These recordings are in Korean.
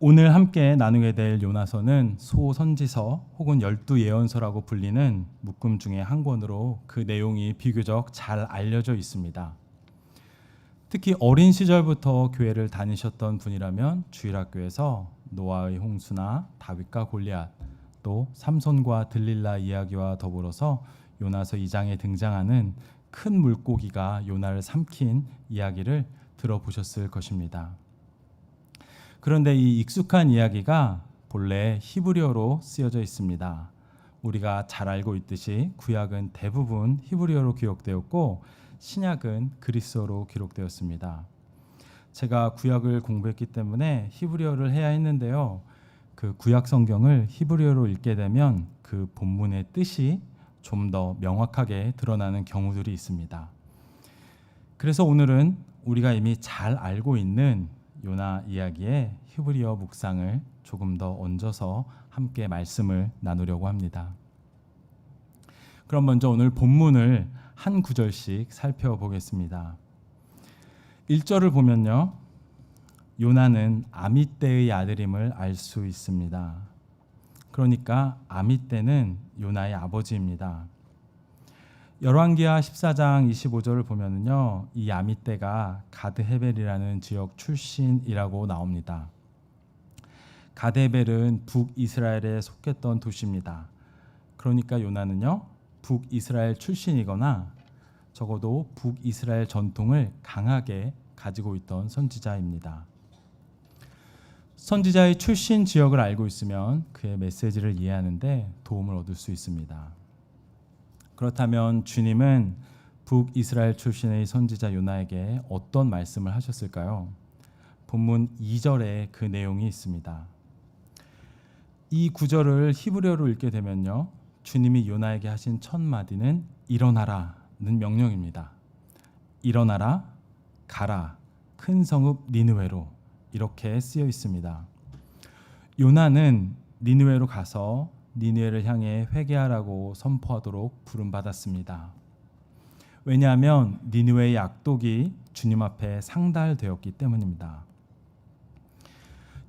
오늘 함께 나누게 될 요나서는 소선지서 혹은 12예언서라고 불리는 묶음 중에 한 권으로 그 내용이 비교적 잘 알려져 있습니다. 특히 어린 시절부터 교회를 다니셨던 분이라면 주일학교에서 노아의 홍수나 다윗과 골리앗, 또 삼손과 들릴라 이야기와 더불어서 요나서 2장에 등장하는 큰 물고기가 요나를 삼킨 이야기를 들어보셨을 것입니다. 그런데 이 익숙한 이야기가 본래 히브리어로 쓰여져 있습니다. 우리가 잘 알고 있듯이 구약은 대부분 히브리어로 기록되었고 신약은 그리스어로 기록되었습니다. 제가 구약을 공부했기 때문에 히브리어를 해야 했는데요. 그 구약 성경을 히브리어로 읽게 되면 그 본문의 뜻이 좀 더 명확하게 드러나는 경우들이 있습니다. 그래서 오늘은 우리가 이미 잘 알고 있는 요나 이야기의 히브리어 묵상을 조금 더 얹어서 함께 말씀을 나누려고 합니다. 그럼 먼저 오늘 본문을 한 구절씩 살펴보겠습니다. 1절을 보면요. 요나는 아미떼의 아들임을 알 수 있습니다. 그러니까 아미떼는 요나의 아버지입니다. 열왕기하 14장 25절을 보면요, 이 아미떼가 가드헤벨이라는 지역 출신이라고 나옵니다. 가드헤벨은 북이스라엘에 속했던 도시입니다. 그러니까 요나는요, 북이스라엘 출신이거나 적어도 북이스라엘 전통을 강하게 가지고 있던 선지자입니다. 선지자의 출신 지역을 알고 있으면 그의 메시지를 이해하는데 도움을 얻을 수 있습니다. 그렇다면 주님은 북이스라엘 출신의 선지자 요나에게 어떤 말씀을 하셨을까요? 본문 2절에 그 내용이 있습니다. 이 구절을 히브리어로 읽게 되면요, 주님이 요나에게 하신 첫 마디는 일어나라는 명령입니다. 일어나라, 가라, 큰 성읍 니느웨로, 이렇게 쓰여 있습니다. 요나는 니느웨로 가서 니느웨를 향해 회개하라고 선포하도록 부름받았습니다. 왜냐하면 니느웨의 악독이 주님 앞에 상달되었기 때문입니다.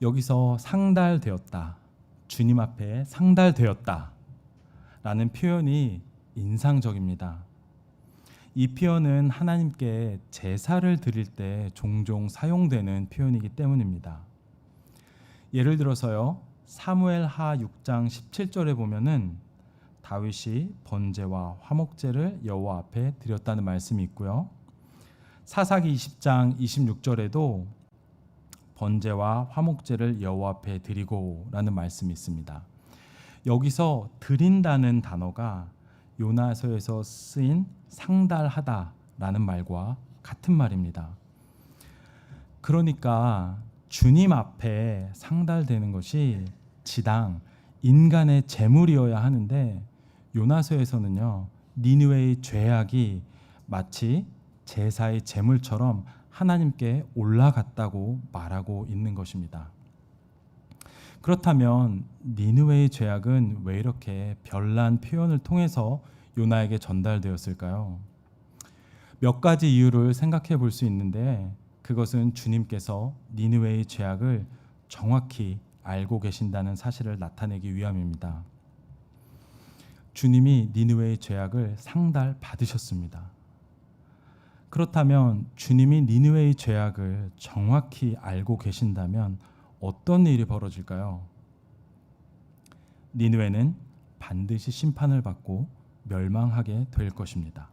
여기서 상달되었다, 주님 앞에 상달되었다 라는 표현이 인상적입니다. 이 표현은 하나님께 제사를 드릴 때 종종 사용되는 표현이기 때문입니다. 예를 들어서요, 사무엘하 6장 17절에 보면은 다윗이 번제와 화목제를 여호와 앞에 드렸다는 말씀이 있고요. 사사기 20장 26절에도 번제와 화목제를 여호와 앞에 드리고라는 말씀이 있습니다. 여기서 드린다는 단어가 요나서에서 쓰인 상달하다라는 말과 같은 말입니다. 그러니까 주님 앞에 상달되는 것이 지당 인간의 재물이어야 하는데 요나서에서는요, 니느웨의 죄악이 마치 제사의 재물처럼 하나님께 올라갔다고 말하고 있는 것입니다. 그렇다면 니느웨의 죄악은 왜 이렇게 별난 표현을 통해서 요나에게 전달되었을까요? 몇 가지 이유를 생각해 볼 수 있는데 그것은 주님께서 니느웨의 죄악을 정확히 알고 계신다는 사실을 나타내기 위함입니다. 주님이 니느웨의 죄악을 상달 받으셨습니다. 그렇다면 주님이 니느웨의 죄악을 정확히 알고 계신다면 어떤 일이 벌어질까요? 니느웨는 반드시 심판을 받고 멸망하게 될 것입니다.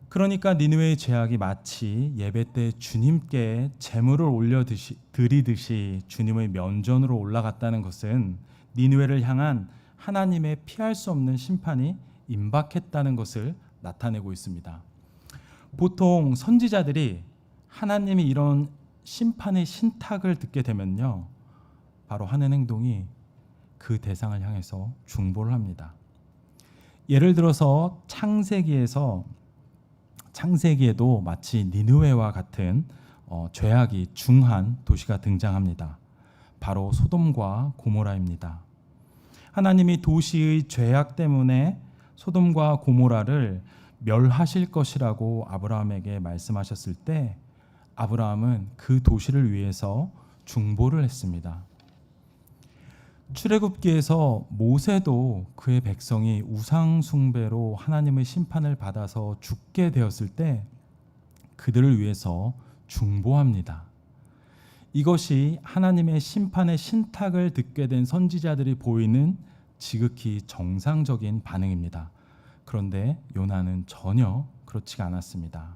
그러니까 니느웨의 죄악이 마치 예배 때 주님께 제물을 드리듯이 주님의 면전으로 올라갔다는 것은 니느웨를 향한 하나님의 피할 수 없는 심판이 임박했다는 것을 나타내고 있습니다. 보통 선지자들이 하나님이 이런 심판의 신탁을 듣게 되면요, 바로 하는 행동이 그 대상을 향해서 중보를 합니다. 예를 들어서 창세기에도 마치 니느웨와 같은 죄악이 중한 도시가 등장합니다. 바로 소돔과 고모라입니다. 하나님이 도시의 죄악 때문에 소돔과 고모라를 멸하실 것이라고 아브라함에게 말씀하셨을 때 아브라함은 그 도시를 위해서 중보를 했습니다. 출애굽기에서 모세도 그의 백성이 우상 숭배로 하나님의 심판을 받아서 죽게 되었을 때 그들을 위해서 중보합니다. 이것이 하나님의 심판의 신탁을 듣게 된 선지자들이 보이는 지극히 정상적인 반응입니다. 그런데 요나는 전혀 그렇지가 않았습니다.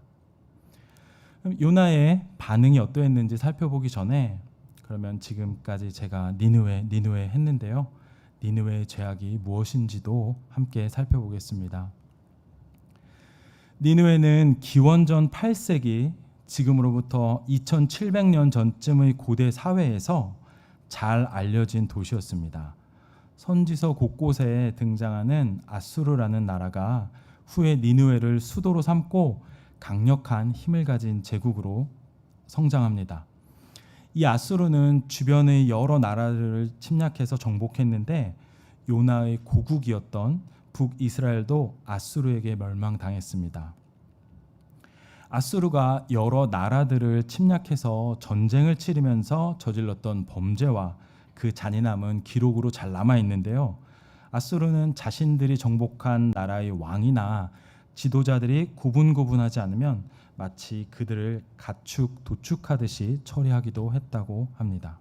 요나의 반응이 어떠했는지 살펴보기 전에 그러면 지금까지 제가 니느웨 했는데요. 니느웨의 죄악이 무엇인지도 함께 살펴보겠습니다. 니느웨는 기원전 8세기 지금으로부터 2700년 전쯤의 고대 사회에서 잘 알려진 도시였습니다. 선지서 곳곳에 등장하는 아수르라는 나라가 후에 니느웨를 수도로 삼고 강력한 힘을 가진 제국으로 성장합니다. 이 아수르는 주변의 여러 나라들을 침략해서 정복했는데 요나의 고국이었던 북이스라엘도 아수르에게 멸망당했습니다. 아수르가 여러 나라들을 침략해서 전쟁을 치르면서 저질렀던 범죄와 그 잔인함은 기록으로 잘 남아있는데요. 아수르는 자신들이 정복한 나라의 왕이나 지도자들이 고분고분하지 않으면 마치 그들을 가축, 도축하듯이 처리하기도 했다고 합니다.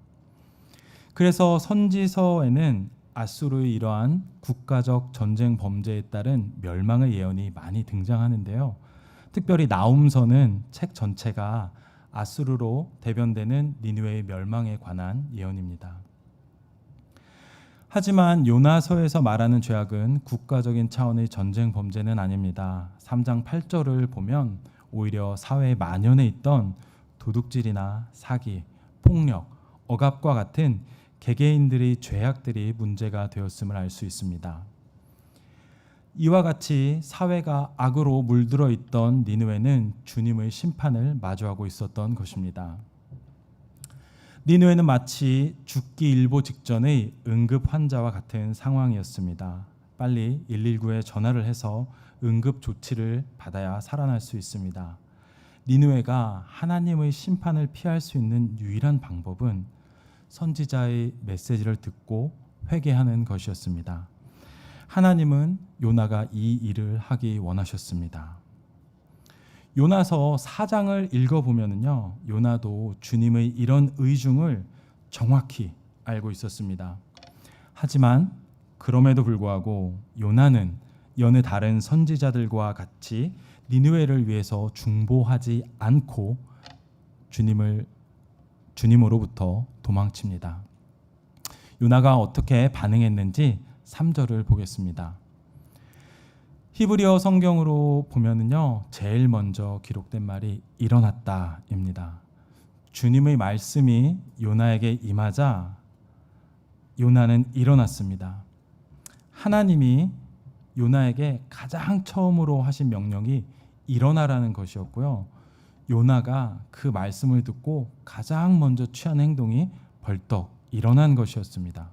그래서 선지서에는 아수르의 이러한 국가적 전쟁 범죄에 따른 멸망의 예언이 많이 등장하는데요. 특별히 나훔서는 책 전체가 아수르로 대변되는 니느웨의 멸망에 관한 예언입니다. 하지만 요나서에서 말하는 죄악은 국가적인 차원의 전쟁 범죄는 아닙니다. 3장 8절을 보면 오히려 사회 만연해 있던 도둑질이나 사기, 폭력, 억압과 같은 개개인들의 죄악들이 문제가 되었음을 알 수 있습니다. 이와 같이 사회가 악으로 물들어 있던 니느웨는 주님의 심판을 마주하고 있었던 것입니다. 니느웨는 마치 죽기 일보 직전의 응급 환자와 같은 상황이었습니다. 빨리 119에 전화를 해서 응급 조치를 받아야 살아날 수 있습니다. 니느웨가 하나님의 심판을 피할 수 있는 유일한 방법은 선지자의 메시지를 듣고 회개하는 것이었습니다. 하나님은 요나가 이 일을 하기 원하셨습니다. 요나서 4장을 읽어보면요, 요나도 주님의 이런 의중을 정확히 알고 있었습니다. 하지만 그럼에도 불구하고 요나는 여느 다른 선지자들과 같이 니느웨를 위해서 중보하지 않고 주님으로부터 도망칩니다. 요나가 어떻게 반응했는지 3절을 보겠습니다. 히브리어 성경으로 보면은요, 제일 먼저 기록된 말이 일어났다입니다. 주님의 말씀이 요나에게 임하자 요나는 일어났습니다. 하나님이 요나에게 가장 처음으로 하신 명령이 일어나라는 것이었고요. 요나가 그 말씀을 듣고 가장 먼저 취한 행동이 벌떡 일어난 것이었습니다.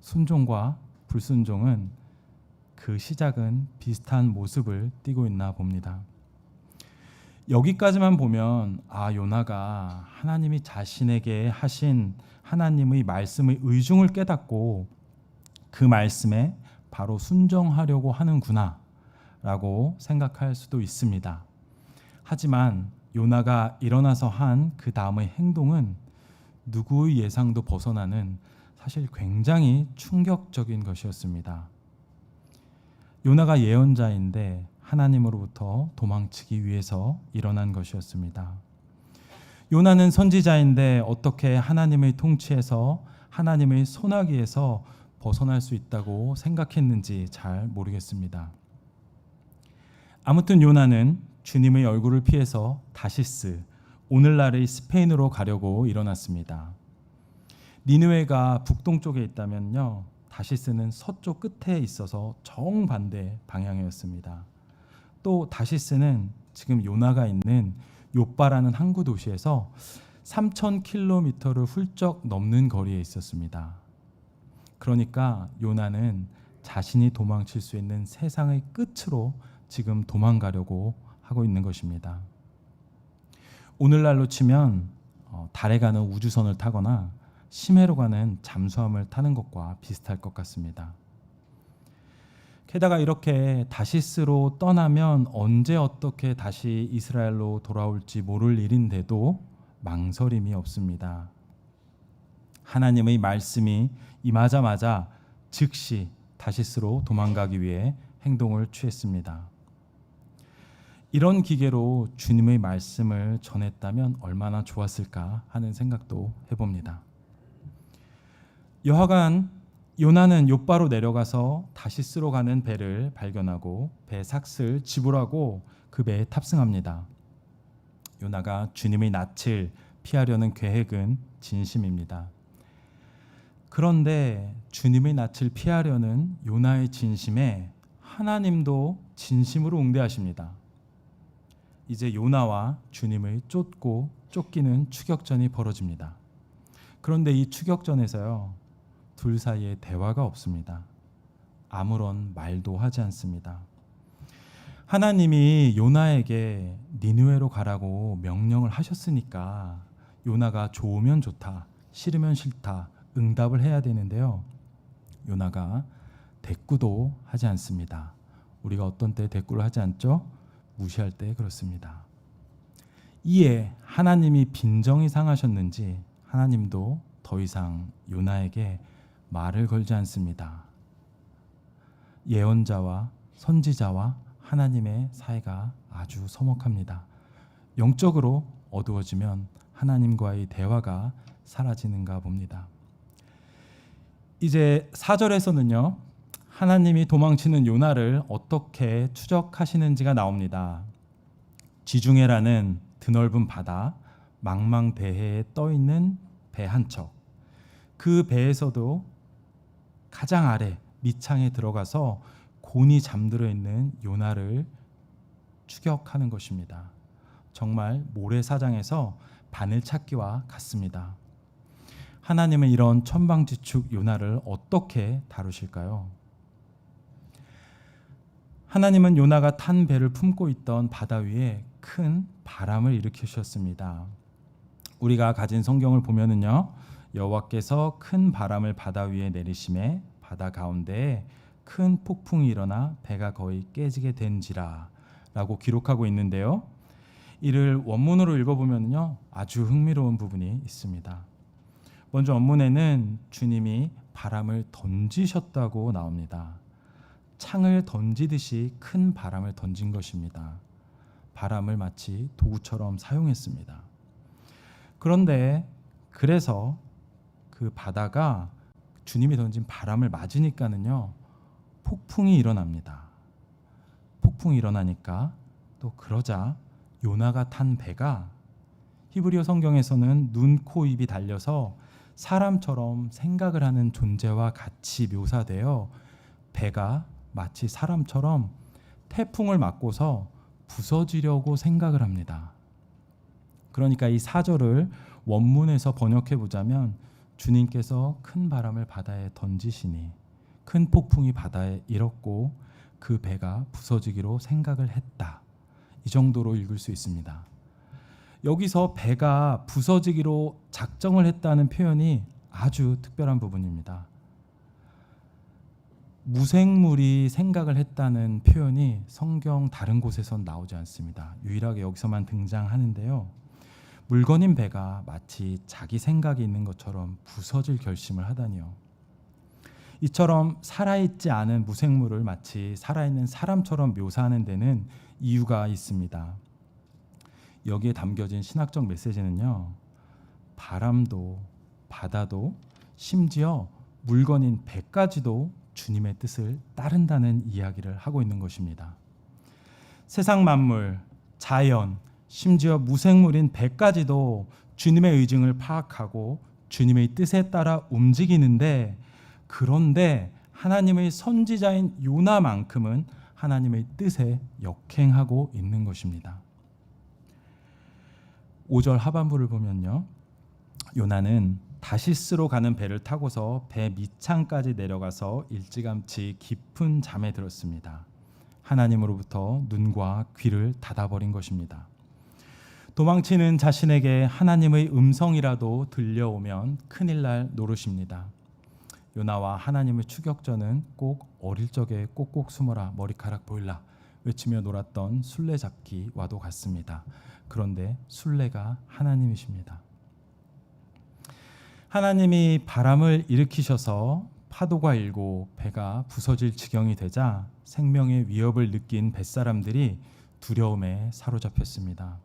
순종과 불순종은 그 시작은 비슷한 모습을 띠고 있나 봅니다. 여기까지만 보면 요나가 하나님이 자신에게 하신 하나님의 말씀의 의중을 깨닫고 그 말씀에 바로 순종하려고 하는구나 라고 생각할 수도 있습니다. 하지만 요나가 일어나서 한 그 다음의 행동은 누구의 예상도 벗어나는 사실 굉장히 충격적인 것이었습니다. 요나가 예언자인데 하나님으로부터 도망치기 위해서 일어난 것이었습니다. 요나는 선지자인데 어떻게 하나님의 통치에서 하나님의 손아귀에서 벗어날 수 있다고 생각했는지 잘 모르겠습니다. 아무튼 요나는 주님의 얼굴을 피해서 다시스, 오늘날의 스페인으로 가려고 일어났습니다. 니느웨가 북동쪽에 있다면요, 다시스는 서쪽 끝에 있어서 정반대 방향이었습니다. 또 다시스는 지금 요나가 있는 요빠라는 항구 도시에서 3,000km를 훌쩍 넘는 거리에 있었습니다. 그러니까 요나는 자신이 도망칠 수 있는 세상의 끝으로 지금 도망가려고 하고 있는 것입니다. 오늘날로 치면 달에 가는 우주선을 타거나 심해로 가는 잠수함을 타는 것과 비슷할 것 같습니다. 게다가 이렇게 다시스로 떠나면 언제 어떻게 다시 이스라엘로 돌아올지 모를 일인데도 망설임이 없습니다. 하나님의 말씀이 임하자마자 즉시 다시스로 도망가기 위해 행동을 취했습니다. 이런 기계로 주님의 말씀을 전했다면 얼마나 좋았을까 하는 생각도 해봅니다. 여하간 요나는 욥바로 내려가서 다시스로 가는 배를 발견하고 배 삭슬 지불하고 그 배에 탑승합니다. 요나가 주님의 낯을 피하려는 계획은 진심입니다. 그런데 주님의 낯을 피하려는 요나의 진심에 하나님도 진심으로 응대하십니다. 이제 요나와 주님의 쫓고 쫓기는 추격전이 벌어집니다. 그런데 이 추격전에서요, 둘 사이에 대화가 없습니다. 아무런 말도 하지 않습니다. 하나님이 요나에게 니느웨로 가라고 명령을 하셨으니까 요나가 좋으면 좋다, 싫으면 싫다 응답을 해야 되는데요. 요나가 대꾸도 하지 않습니다. 우리가 어떤 때 대꾸를 하지 않죠? 무시할 때 그렇습니다. 이에 하나님이 빈정이 상하셨는지 하나님도 더 이상 요나에게 말을 걸지 않습니다. 예언자와 선지자와 하나님의 사이가 아주 서먹합니다. 영적으로 어두워지면 하나님과의 대화가 사라지는가 봅니다. 이제 4절에서는요, 하나님이 도망치는 요나를 어떻게 추적하시는지가 나옵니다. 지중해라는 드넓은 바다, 망망대해에 떠있는 배 한 척, 그 배에서도 가장 아래 밑창에 들어가서 곤히 잠들어 있는 요나를 추격하는 것입니다. 정말 모래사장에서 바늘찾기와 같습니다. 하나님은 이런 천방지축 요나를 어떻게 다루실까요? 하나님은 요나가 탄 배를 품고 있던 바다 위에 큰 바람을 일으키셨습니다. 우리가 가진 성경을 보면은요, 여호와께서 큰 바람을 바다 위에 내리심에 바다 가운데에 큰 폭풍이 일어나 배가 거의 깨지게 된지라 라고 기록하고 있는데요, 이를 원문으로 읽어보면요, 아주 흥미로운 부분이 있습니다. 먼저 원문에는 주님이 바람을 던지셨다고 나옵니다. 창을 던지듯이 큰 바람을 던진 것입니다. 바람을 마치 도구처럼 사용했습니다. 그런데 그래서 그 바다가 주님이 던진 바람을 맞으니까는요, 폭풍이 일어납니다. 폭풍이 일어나니까 또 그러자 요나가 탄 배가 히브리어 성경에서는 눈, 코, 입이 달려서 사람처럼 생각을 하는 존재와 같이 묘사되어 배가 마치 사람처럼 태풍을 맞고서 부서지려고 생각을 합니다. 그러니까 이 4절을 원문에서 번역해 보자면 주님께서 큰 바람을 바다에 던지시니 큰 폭풍이 바다에 일었고 그 배가 부서지기로 생각을 했다. 이 정도로 읽을 수 있습니다. 여기서 배가 부서지기로 작정을 했다는 표현이 아주 특별한 부분입니다. 무생물이 생각을 했다는 표현이 성경 다른 곳에선 나오지 않습니다. 유일하게 여기서만 등장하는데요, 물건인 배가 마치 자기 생각이 있는 것처럼 부서질 결심을 하다니요. 이처럼 살아있지 않은 무생물을 마치 살아있는 사람처럼 묘사하는 데는 이유가 있습니다. 여기에 담겨진 신학적 메시지는요, 바람도 바다도 심지어 물건인 배까지도 주님의 뜻을 따른다는 이야기를 하고 있는 것입니다. 세상 만물, 자연, 심지어 무생물인 배까지도 주님의 의중을 파악하고 주님의 뜻에 따라 움직이는데, 그런데 하나님의 선지자인 요나만큼은 하나님의 뜻에 역행하고 있는 것입니다. 5절 하반부를 보면요, 요나는 다시스로 가는 배를 타고서 배 밑창까지 내려가서 일찌감치 깊은 잠에 들었습니다. 하나님으로부터 눈과 귀를 닫아버린 것입니다. 도망치는 자신에게 하나님의 음성이라도 들려오면 큰일 날 노릇입니다. 요나와 하나님의 추격전은 꼭 어릴 적에 꼭꼭 숨어라 머리카락 보일라 외치며 놀았던 술래잡기와도 같습니다. 그런데 술래가 하나님이십니다. 하나님이 바람을 일으키셔서 파도가 일고 배가 부서질 지경이 되자 생명의 위협을 느낀 뱃사람들이 두려움에 사로잡혔습니다.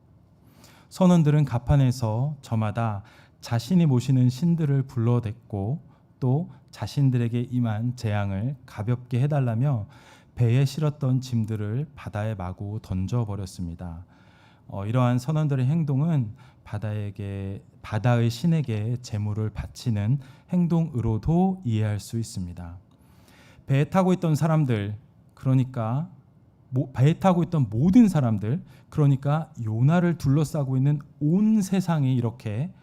선원들은 갑판에서 저마다 자신이 모시는 신들을 불러댔고 또 자신들에게 임한 재앙을 가볍게 해달라며 배에 실었던 짐들을 바다에 마구 던져버렸습니다. 이러한 선원들의 행동은 바다의 신에게 제물을 바치는 행동으로도 이해할 수 있습니다. 배에 타고 있던 사람들, 그러니까 배에 타고 있던 모든 사람들, 그러니까 요나를 둘러싸고 있는 온 세상이 이렇게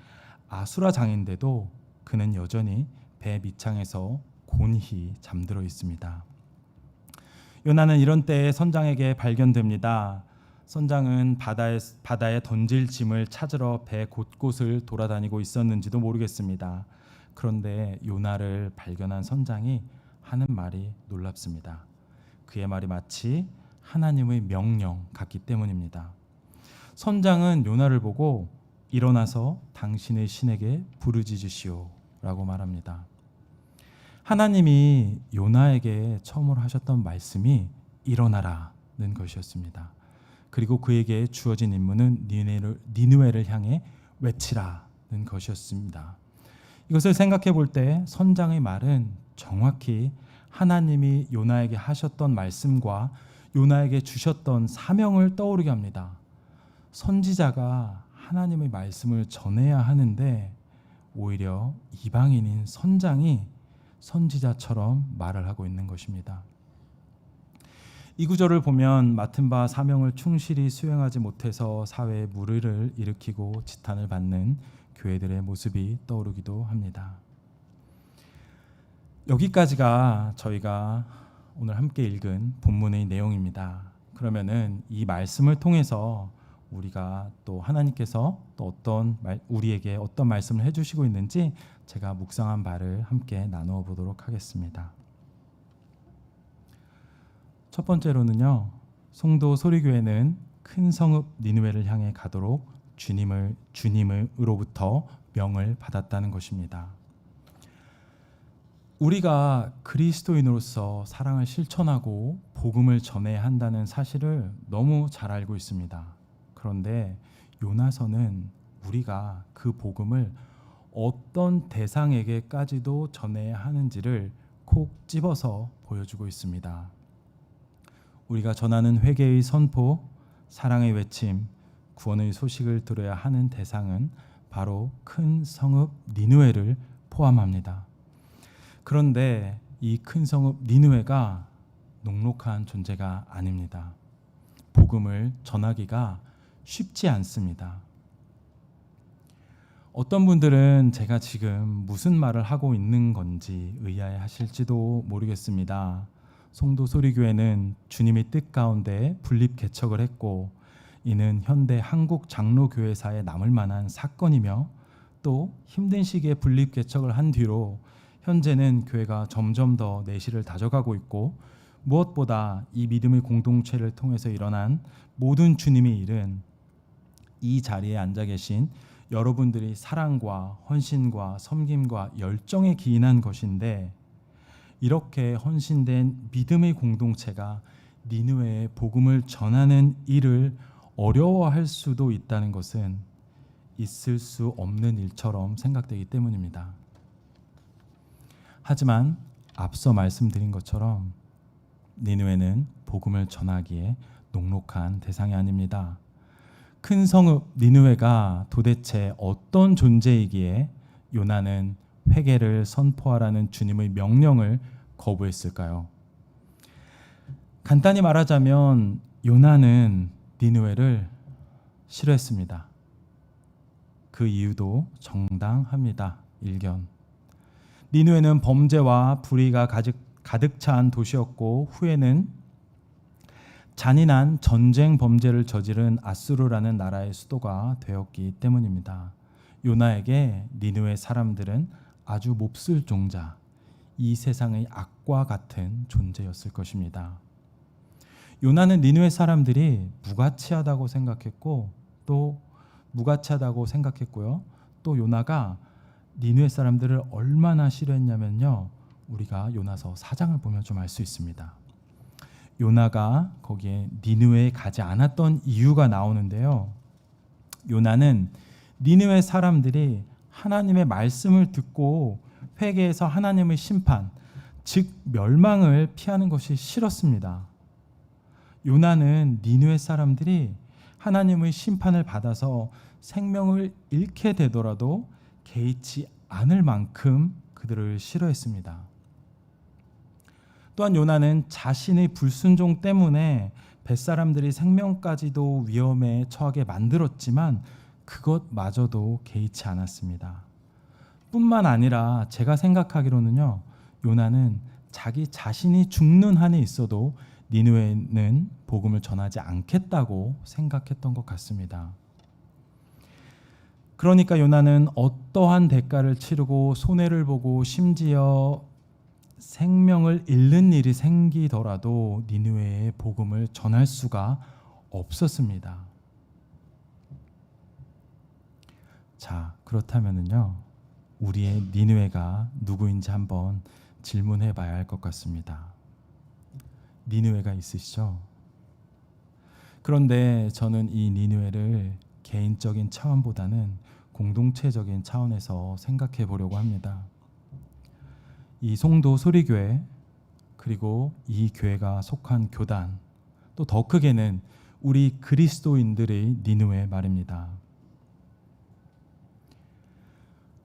아수라장인데도 그는 여전히 배 밑창에서 곤히 잠들어 있습니다. 요나는 이런 때에 선장에게 발견됩니다. 선장은 바다에 던질 짐을 찾으러 배 곳곳을 돌아다니고 있었는지도 모르겠습니다. 그런데 요나를 발견한 선장이 하는 말이 놀랍습니다. 그의 말이 마치 하나님의 명령 같기 때문입니다. 선장은 요나를 보고 일어나서 당신의 신에게 부르짖으시오 라고 말합니다. 하나님이 요나에게 처음으로 하셨던 말씀이 일어나라는 것이었습니다. 그리고 그에게 주어진 임무는 니느웨를 향해 외치라는 것이었습니다. 이것을 생각해 볼 때 선장의 말은 정확히 하나님이 요나에게 하셨던 말씀과 요나에게 주셨던 사명을 떠오르게 합니다. 선지자가 하나님의 말씀을 전해야 하는데 오히려 이방인인 선장이 선지자처럼 말을 하고 있는 것입니다. 이 구절을 보면 맡은 바 사명을 충실히 수행하지 못해서 사회에 물의를 일으키고 지탄을 받는 교회들의 모습이 떠오르기도 합니다. 여기까지가 저희가 오늘 함께 읽은 본문의 내용입니다. 그러면은 이 말씀을 통해서 우리가 또 하나님께서 또 우리에게 어떤 말씀을 해주시고 있는지 제가 묵상한 바를 함께 나누어 보도록 하겠습니다. 첫 번째로는요, 송도 소리교회는 큰 성읍 니느웨를 향해 가도록 주님으로부터 명을 받았다는 것입니다. 우리가 그리스도인으로서 사랑을 실천하고 복음을 전해야 한다는 사실을 너무 잘 알고 있습니다. 그런데 요나서는 우리가 그 복음을 어떤 대상에게까지도 전해야 하는지를 콕 집어서 보여주고 있습니다. 우리가 전하는 회개의 선포, 사랑의 외침, 구원의 소식을 들어야 하는 대상은 바로 큰 성읍 니느웨를 포함합니다. 그런데 이 큰 성읍 니느웨가 녹록한 존재가 아닙니다. 복음을 전하기가 쉽지 않습니다. 어떤 분들은 제가 지금 무슨 말을 하고 있는 건지 의아해하실지도 모르겠습니다. 송도 소리교회는 주님의 뜻 가운데 분립 개척을 했고 이는 현대 한국 장로교회사에 남을 만한 사건이며 또 힘든 시기에 분립 개척을 한 뒤로 현재는 교회가 점점 더 내실을 다져가고 있고 무엇보다 이 믿음의 공동체를 통해서 일어난 모든 주님의 일은 이 자리에 앉아 계신 여러분들이 사랑과 헌신과 섬김과 열정에 기인한 것인데 이렇게 헌신된 믿음의 공동체가 니느웨에 복음을 전하는 일을 어려워할 수도 있다는 것은 있을 수 없는 일처럼 생각되기 때문입니다. 하지만 앞서 말씀드린 것처럼 니느웨는 복음을 전하기에 녹록한 대상이 아닙니다. 큰 성읍 니느웨가 도대체 어떤 존재이기에 요나는 회개를 선포하라는 주님의 명령을 거부했을까요? 간단히 말하자면 요나는 니느웨를 싫어했습니다. 그 이유도 정당합니다. 일견. 니느웨는 범죄와 불의가 가득 찬 도시였고 후에는 잔인한 전쟁 범죄를 저지른 아수르라는 나라의 수도가 되었기 때문입니다. 요나에게 니느웨 사람들은 아주 몹쓸 종자, 이 세상의 악과 같은 존재였을 것입니다. 요나는 니느웨 사람들이 무가치하다고 생각했고요. 또 요나가 니느웨 사람들을 얼마나 싫어했냐면요. 우리가 요나서 4장을 보면 좀 알 수 있습니다. 요나가 거기에 니느웨에 가지 않았던 이유가 나오는데요. 요나는 니느웨 사람들이 하나님의 말씀을 듣고 회개해서 하나님의 심판, 즉 멸망을 피하는 것이 싫었습니다. 요나는 니느웨 사람들이 하나님의 심판을 받아서 생명을 잃게 되더라도 개의치 않을 만큼 그들을 싫어했습니다. 또한 요나는 자신의 불순종 때문에 벳사람들이 생명까지도 위험에 처하게 만들었지만 그것마저도 개의치 않았습니다. 뿐만 아니라 제가 생각하기로는요, 요나는 자기 자신이 죽는 한이 있어도 니느웨는 복음을 전하지 않겠다고 생각했던 것 같습니다. 그러니까 요나는 어떠한 대가를 치르고 손해를 보고 심지어 생명을 잃는 일이 생기더라도 니느웨에 복음을 전할 수가 없었습니다. 자, 그렇다면은요, 우리의 니느웨가 누구인지 한번 질문해 봐야 할 것 같습니다. 니느웨가 있으시죠? 그런데 저는 이 니느웨를 개인적인 차원보다는 공동체적인 차원에서 생각해 보려고 합니다. 이 송도 소리교회, 그리고 이 교회가 속한 교단, 또 더 크게는 우리 그리스도인들의 니느웨 말입니다.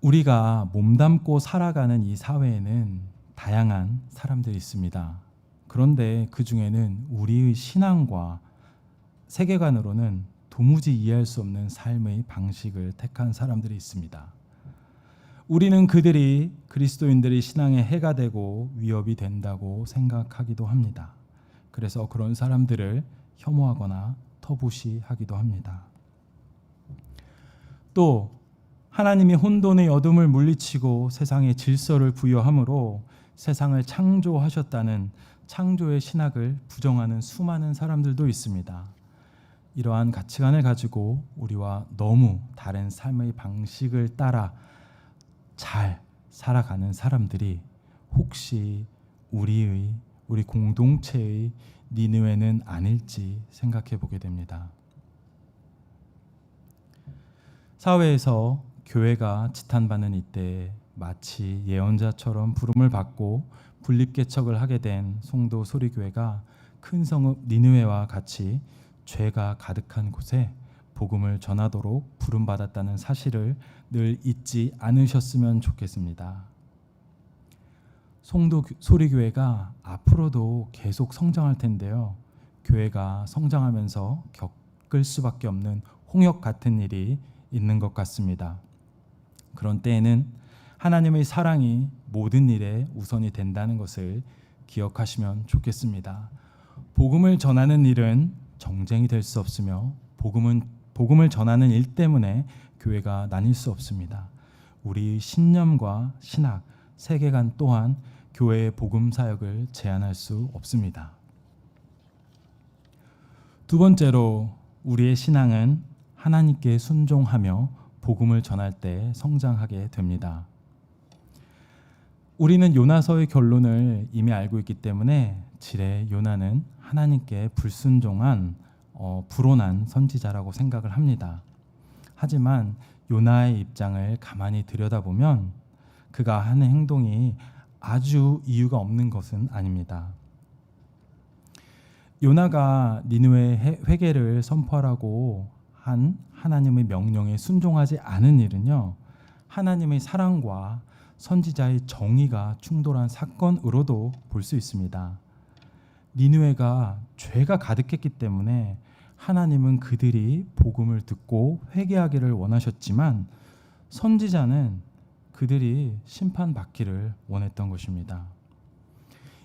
우리가 몸담고 살아가는 이 사회에는 다양한 사람들이 있습니다. 그런데 그 중에는 우리의 신앙과 세계관으로는 도무지 이해할 수 없는 삶의 방식을 택한 사람들이 있습니다. 우리는 그들이 그리스도인들의 신앙에 해가 되고 위협이 된다고 생각하기도 합니다. 그래서 그런 사람들을 혐오하거나 터부시하기도 합니다. 또 하나님이 혼돈의 어둠을 물리치고 세상에 질서를 부여함으로 세상을 창조하셨다는 창조의 신학을 부정하는 수많은 사람들도 있습니다. 이러한 가치관을 가지고 우리와 너무 다른 삶의 방식을 따라 잘 살아가는 사람들이 혹시 우리 공동체의 니느웨는 아닐지 생각해 보게 됩니다. 사회에서 교회가 지탄받는 이때 마치 예언자처럼 부름을 받고 분립개척을 하게 된 송도 소리교회가 큰 성읍 니느웨와 같이 죄가 가득한 곳에 복음을 전하도록 부름받았다는 사실을 늘 잊지 않으셨으면 좋겠습니다. 송도 소리교회가 앞으로도 계속 성장할 텐데요. 교회가 성장하면서 겪을 수밖에 없는 홍역 같은 일이 있는 것 같습니다. 그런 때에는 하나님의 사랑이 모든 일에 우선이 된다는 것을 기억하시면 좋겠습니다. 복음을 전하는 일은 정쟁이 될 수 없으며 복음을 전하는 일 때문에 교회가 나뉠 수 없습니다. 우리의 신념과 신학, 세계관 또한 교회의 복음 사역을 제한할 수 없습니다. 두 번째로 우리의 신앙은 하나님께 순종하며 복음을 전할 때 성장하게 됩니다. 우리는 요나서의 결론을 이미 알고 있기 때문에 지레 요나는 하나님께 불순종한 불온한 선지자라고 생각을 합니다. 하지만 요나의 입장을 가만히 들여다보면 그가 하는 행동이 아주 이유가 없는 것은 아닙니다. 요나가 니느웨 회개를 선포하라고 한 하나님의 명령에 순종하지 않은 일은요, 하나님의 사랑과 선지자의 정의가 충돌한 사건으로도 볼 수 있습니다. 니느웨가 죄가 가득했기 때문에 하나님은 그들이 복음을 듣고 회개하기를 원하셨지만 선지자는 그들이 심판받기를 원했던 것입니다.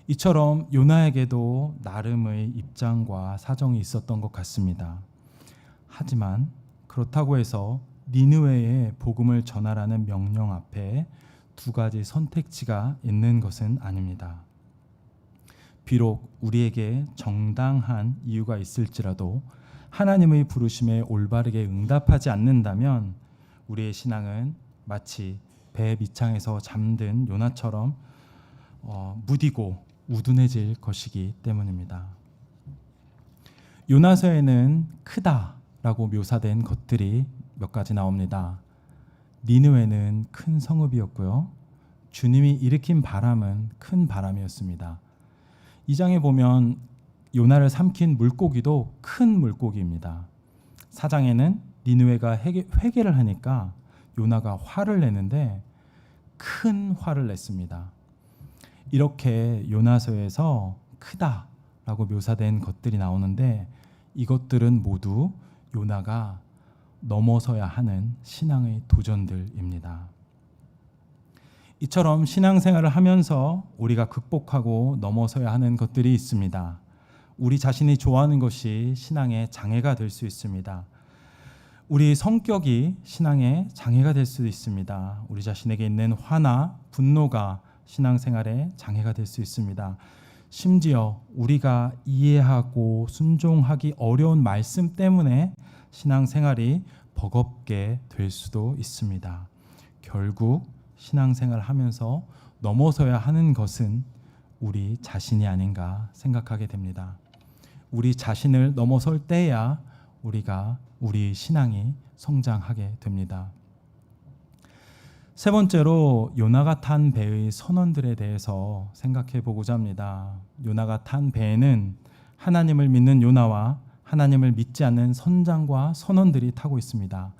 이처럼 요나에게도 나름의 입장과 사정이 있었던 것 같습니다. 하지만 그렇다고 해서 니느웨에 복음을 전하라는 명령 앞에 두 가지 선택지가 있는 것은 아닙니다. 비록 우리에게 정당한 이유가 있을지라도 하나님의 부르심에 올바르게 응답하지 않는다면 우리의 신앙은 마치 배 밑창에서 잠든 요나처럼 무디고 우둔해질 것이기 때문입니다. 요나서에는 크다라고 묘사된 것들이 몇 가지 나옵니다. 니느웨는 큰 성읍이었고요. 주님이 일으킨 바람은 큰 바람이었습니다. 이 장에 보면 요나를 삼킨 물고기도 큰 물고기입니다. 4장에는 니느웨가 회개를 하니까 요나가 화를 내는데 큰 화를 냈습니다. 이렇게 요나서에서 크다라고 묘사된 것들이 나오는데 이것들은 모두 요나가 넘어서야 하는 신앙의 도전들입니다. 이처럼 신앙생활을 하면서 우리가 극복하고 넘어서야 하는 것들이 있습니다. 우리 자신이 좋아하는 것이 신앙의 장애가 될 수 있습니다. 우리 성격이 신앙의 장애가 될 수도 있습니다. 우리 자신에게 있는 화나 분노가 신앙생활의 장애가 될 수 있습니다. 심지어 우리가 이해하고 순종하기 어려운 말씀 때문에 신앙생활이 버겁게 될 수도 있습니다. 결국 신앙생활을 하면서 넘어서야 하는 것은 우리 자신이 아닌가 생각하게 됩니다. 우리 자신을 넘어설 때야 우리 신앙이 성장하게 됩니다. 세 번째로 요나가 탄 배의 선원들에 대해서 생각해 보고자 합니다. 요나가 탄 배에는 하나님을 믿는 요나와 하나님을 믿지 않는 선장과 선원들이 타고 있습니다.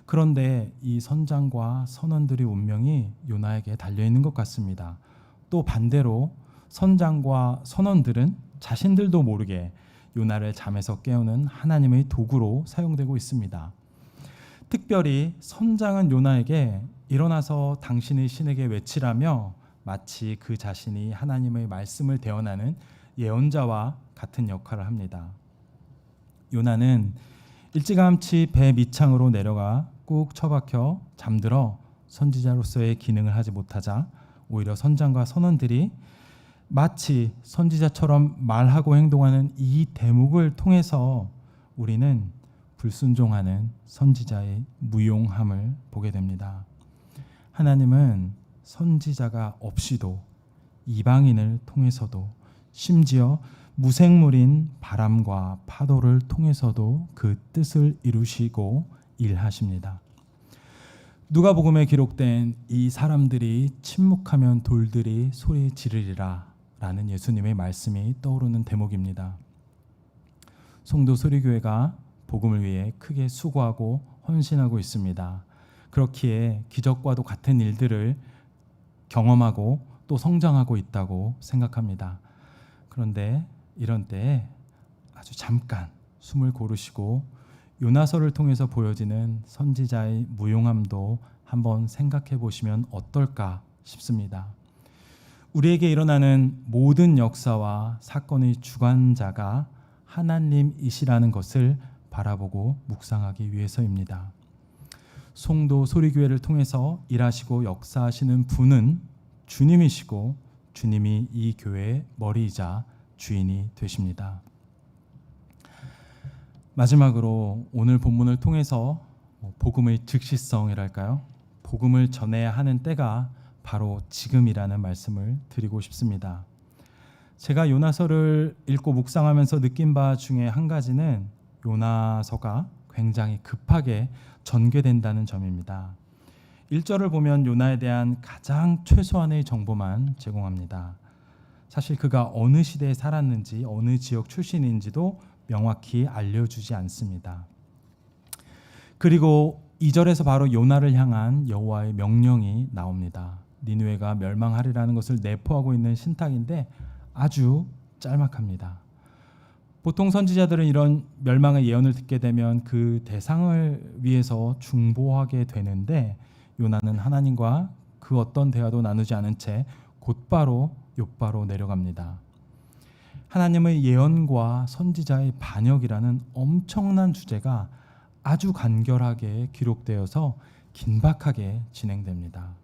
그런데 이 선장과 선원들의 운명이 요나에게 달려있는 것 같습니다. 또 반대로 선장과 선원들은 자신들도 모르게 요나를 잠에서 깨우는 하나님의 도구로 사용되고 있습니다. 특별히 선장은 요나에게 일어나서 당신의 신에게 외치라며 마치 그 자신이 하나님의 말씀을 대언하는 예언자와 같은 역할을 합니다. 요나는 일찌감치 배 밑창으로 내려가 꾹 처박혀 잠들어 선지자로서의 기능을 하지 못하자 오히려 선장과 선원들이 마치 선지자처럼 말하고 행동하는 이 대목을 통해서 우리는 불순종하는 선지자의 무용함을 보게 됩니다. 하나님은 선지자가 없이도 이방인을 통해서도 심지어 무생물인 바람과 파도를 통해서도 그 뜻을 이루시고 일하십니다. 누가복음에 기록된 이 사람들이 침묵하면 돌들이 소리 지르리라 라는 예수님의 말씀이 떠오르는 대목입니다. 송도 소리교회가 복음을 위해 크게 수고하고 헌신하고 있습니다. 그렇기에 기적과도 같은 일들을 경험하고 또 성장하고 있다고 생각합니다. 그런데 이런 때에 아주 잠깐 숨을 고르시고 요나서를 통해서 보여지는 선지자의 무용함도 한번 생각해 보시면 어떨까 싶습니다. 우리에게 일어나는 모든 역사와 사건의 주관자가 하나님이시라는 것을 바라보고 묵상하기 위해서입니다. 송도 소리교회를 통해서 일하시고 역사하시는 분은 주님이시고 주님이 이 교회의 머리이자 주인이 되십니다. 마지막으로 오늘 본문을 통해서 복음의 즉시성이랄까요? 복음을 전해야 하는 때가 바로 지금이라는 말씀을 드리고 싶습니다. 제가 요나서를 읽고 묵상하면서 느낀 바 중에 한 가지는 요나서가 굉장히 급하게 전개된다는 점입니다. 1절을 보면 요나에 대한 가장 최소한의 정보만 제공합니다. 사실 그가 어느 시대에 살았는지 어느 지역 출신인지도 명확히 알려주지 않습니다. 그리고 2절에서 바로 요나를 향한 여호와의 명령이 나옵니다. 니느웨가 멸망하리라는 것을 내포하고 있는 신탁인데 아주 짤막합니다. 보통 선지자들은 이런 멸망의 예언을 듣게 되면 그 대상을 위해서 중보하게 되는데 요나는 하나님과 그 어떤 대화도 나누지 않은 채 곧바로 욥바로 내려갑니다. 하나님의 예언과 선지자의 반역이라는 엄청난 주제가 아주 간결하게 기록되어서 긴박하게 진행됩니다.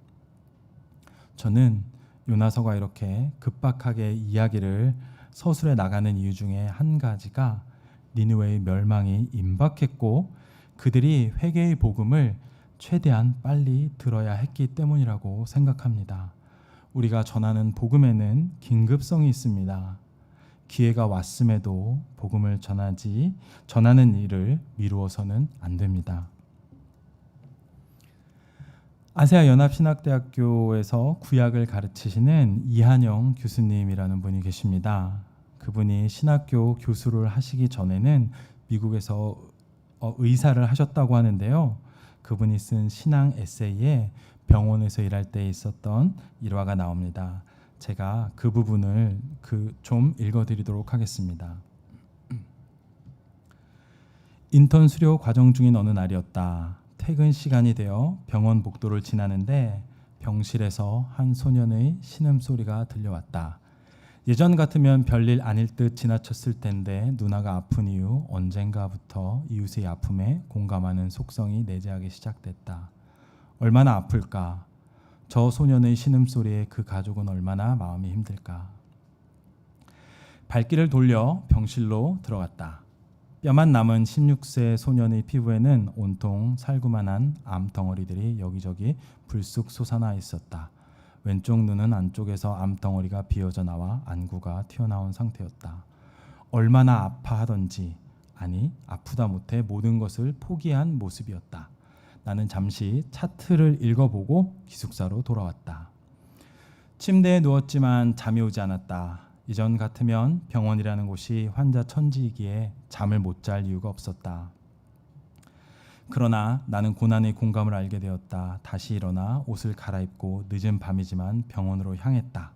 저는 요나서가 이렇게 급박하게 이야기를 서술해 나가는 이유 중에 한 가지가 니느웨의 멸망이 임박했고 그들이 회개의 복음을 최대한 빨리 들어야 했기 때문이라고 생각합니다. 우리가 전하는 복음에는 긴급성이 있습니다. 기회가 왔음에도 복음을 전하는 일을 미루어서는 안 됩니다. 아세아 연합신학대학교에서 구약을 가르치시는 이한영 교수님이라는 분이 계십니다. 그분이 신학교 교수를 하시기 전에는 미국에서 의사를 하셨다고 하는데요. 그분이 쓴 신앙 에세이에 병원에서 일할 때 있었던 일화가 나옵니다. 제가 그 부분을 좀 읽어드리도록 하겠습니다. 인턴 수료 과정 중인 어느 날이었다. 퇴근 시간이 되어 병원 복도를 지나는데 병실에서 한 소년의 신음소리가 들려왔다. 예전 같으면 별일 아닐 듯 지나쳤을 텐데 누나가 아픈 이후 언젠가부터 이웃의 아픔에 공감하는 속성이 내재하기 시작됐다. 얼마나 아플까? 저 소년의 신음소리에 그 가족은 얼마나 마음이 힘들까? 발길을 돌려 병실로 들어갔다. 뼈만 남은 16세 소년의 피부에는 온통 살구만한 암덩어리들이 여기저기 불쑥 솟아나 있었다. 왼쪽 눈은 안쪽에서 암덩어리가 비어져 나와 안구가 튀어나온 상태였다. 얼마나 아파하던지, 아니 아프다 못해 모든 것을 포기한 모습이었다. 나는 잠시 차트를 읽어보고 기숙사로 돌아왔다. 침대에 누웠지만 잠이 오지 않았다. 이전 같으면 병원이라는 곳이 환자 천지이기에 잠을 못 잘 이유가 없었다. 그러나 나는 고난의 공감을 알게 되었다. 다시 일어나 옷을 갈아입고 늦은 밤이지만 병원으로 향했다.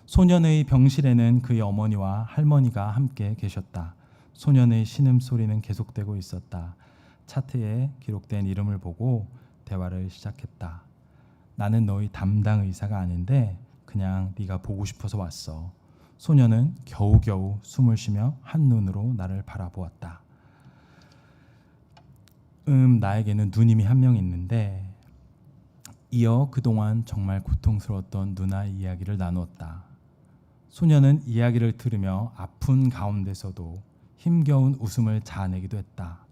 소년의 병실에는 그의 어머니와 할머니가 함께 계셨다. 소년의 신음소리는 계속되고 있었다. 차트에 기록된 이름을 보고 대화를 시작했다. 나는 너희 담당 의사가 아닌데 그냥 네가 보고 싶어서 왔어. 소년은 겨우겨우 숨을 쉬며 한눈으로 나를 바라보았다. 나에게는 누님이 한 명 있는데 이어 그동안 정말 고통스러웠던 누나의 이야기를 나누었다. 소년은 이야기를 들으며 아픈 가운데서도 힘겨운 웃음을 자아내기도 했다.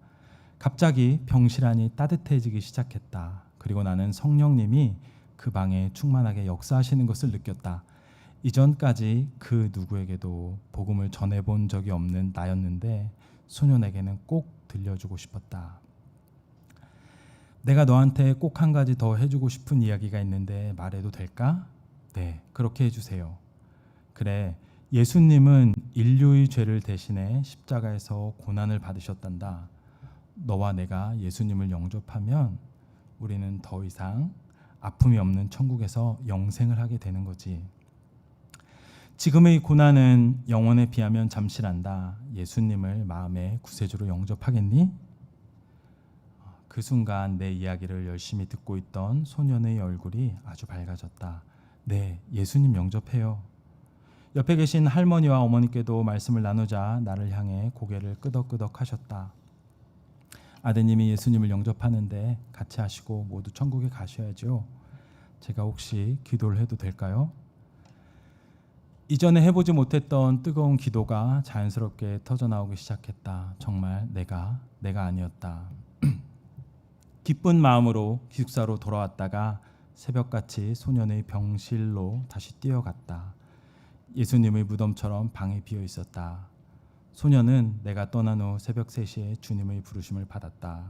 갑자기 병실 안이 따뜻해지기 시작했다. 그리고 나는 성령님이 그 방에 충만하게 역사하시는 것을 느꼈다. 이전까지 그 누구에게도 복음을 전해본 적이 없는 나였는데 소년에게는 꼭 들려주고 싶었다. 내가 너한테 꼭 한 가지 더 해주고 싶은 이야기가 있는데 말해도 될까? 네, 그렇게 해주세요. 그래, 예수님은 인류의 죄를 대신해 십자가에서 고난을 받으셨단다. 너와 내가 예수님을 영접하면 우리는 더 이상 아픔이 없는 천국에서 영생을 하게 되는 거지. 지금의 고난은 영원에 비하면 잠시란다. 예수님을 마음의 구세주로 영접하겠니? 그 순간 내 이야기를 열심히 듣고 있던 소년의 얼굴이 아주 밝아졌다. 네, 예수님 영접해요. 옆에 계신 할머니와 어머니께도 말씀을 나누자 나를 향해 고개를 끄덕끄덕 하셨다. 아드님이 예수님을 영접하는데 같이 하시고 모두 천국에 가셔야죠. 제가 혹시 기도를 해도 될까요? 이전에 해보지 못했던 뜨거운 기도가 자연스럽게 터져나오기 시작했다. 정말 내가 아니었다. 기쁜 마음으로 기숙사로 돌아왔다가 새벽같이 소년의 병실로 다시 뛰어갔다. 예수님의 무덤처럼 방이 비어 있었다. 소년은 내가 떠난 후 새벽 3시에 주님의 부르심을 받았다.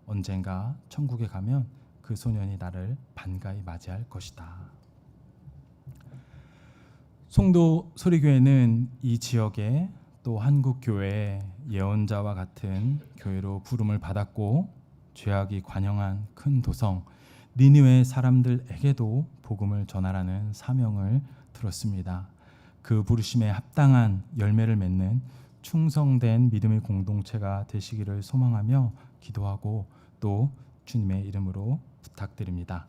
언젠가 천국에 가면 그 소년이 나를 반가이 맞이할 것이다. 송도 소리교회는 이 지역에 또 한국 교회의 예언자와 같은 교회로 부름을 받았고 죄악이 관영한 큰 도성 니느웨 사람들에게도 복음을 전하라는 사명을 들었습니다. 그 부르심에 합당한 열매를 맺는 충성된 믿음의 공동체가 되시기를 소망하며 기도하고 또 주님의 이름으로 부탁드립니다.